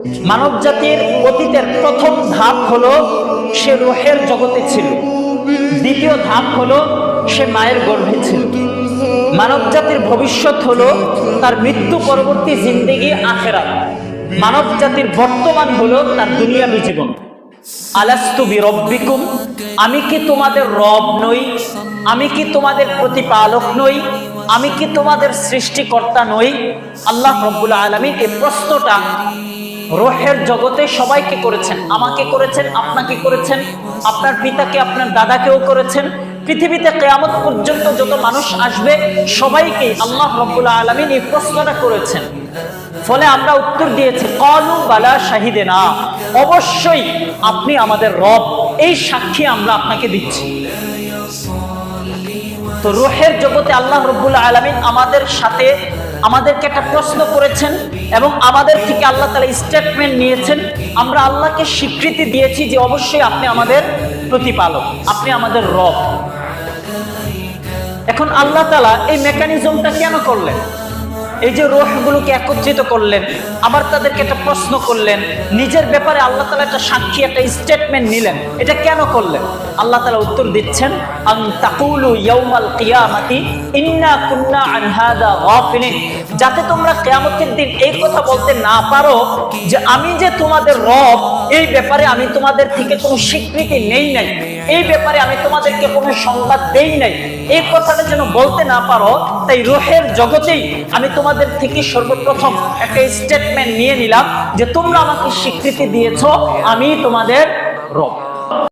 মানব জাতির অতীতের প্রথম ধাপ হলো সে রূহের জগতে ছিল, দ্বিতীয় ধাপ হলো সে মায়ের গর্ভে ছিল। মানব জাতির ভবিষ্যৎ হলো তার মৃত্যু পরবর্তী জিন্দেগি আখিরাত। মানব জাতির বর্তমান হলো তার দুনিয়াবী জীবন। আলাস্তু বিরব্বিকুম, আমি কি তোমাদের রব নই? আমি কি তোমাদের প্রতিপালক নই? আমি কি তোমাদের সৃষ্টিকর্তা নই? আল্লাহ রাব্বুল আলামিন এই প্রশ্নটা রূহের জগতে সবাইকে করেছেন। আমাকে করেছেন, আপনাকে করেছেন, আপনার পিতাকে, আপনার দাদাকেও করেছেন। পৃথিবীতে কিয়ামত পর্যন্ত যত মানুষ আসবে সবাইকে আল্লাহ রাব্বুল আলামিন এই প্রশ্নটা করেছেন। ফলে আমরা উত্তর দিয়েছি ক্বালু বালা শাহিদেনা, অবশ্যই আপনি আমাদের রব, এই সাক্ষী আমরা আপনাকে দিচ্ছি। তো রূহের জগতে আল্লাহ রাব্বুল আলামিন আমাদের সাথে আমাদেরকে একটা প্রশ্ন করেছেন এবং আমাদের থেকে আল্লাহ তাআলা স্টেটমেন্ট নিয়েছেন। আমরা আল্লাহকে স্বীকৃতি দিয়েছি যে অবশ্যই আপনি আমাদের প্রতিপালক, আপনি আমাদের রব। এখন আল্লাহ তাআলা এই মেকানিজমটা কেন করলেন? এই যে রূহগুলোকে একত্রিত করলেন, আবার তাদেরকে একটা প্রশ্ন করলেন, নিজের ব্যাপারে আল্লাহ তাআলা একটা সাক্ষী, একটা স্টেটমেন্ট নিলেন, এটা কেন করলেন? আল্লাহ তাআলা উত্তর দিচ্ছেন আন তাকুলু ইয়াউমাল কিয়ামাতি ইন্না কুন্না আন হাদা গাফিলিন, যাতে তোমরা কিয়ামতের দিন এই কথা বলতে না পারো যে আমি যে তোমাদের রব, এই ব্যাপারে আমি তোমাদের থেকে কোনো স্বীকৃতি নেই নাই, এই ব্যাপারে আমি তোমাদেরকে কোনো সংবাদ দেই নাই, এই কথাটা যেন বলতে না পারো। তাই রূহের জগতেই আমি তোমাদের থেকে সর্বপ্রথম একটা স্টেটমেন্ট নিয়ে নিলাম যে তোমরা আমাকে স্বীকৃতি দিয়েছো আমি তোমাদের রব।